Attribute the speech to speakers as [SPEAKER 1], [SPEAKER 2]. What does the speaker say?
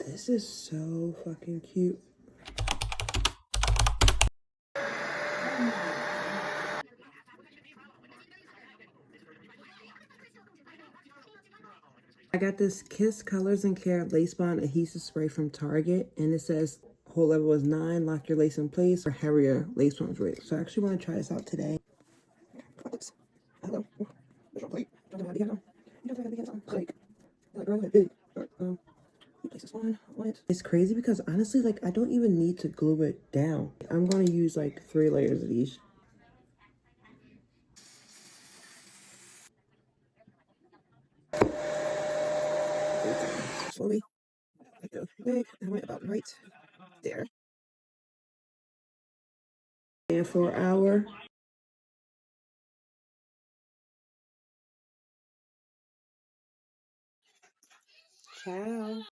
[SPEAKER 1] This is so fucking cute. I got this Kiss Colors and Care Lace Bond Adhesive Spray from Target, and it says hold level is 9, lock your lace in place for heavier lace bonds with. So I actually want to try this out today. Hello. There's your plate. Don't know how to get on. You don't know how to get on. Like, girl, big. You place this one on it. It's crazy because honestly, like, I don't even need to glue it down. I'm going to use like 3 layers of these. Slowly. Like the wig, and I went about right there. And for an hour. Ciao.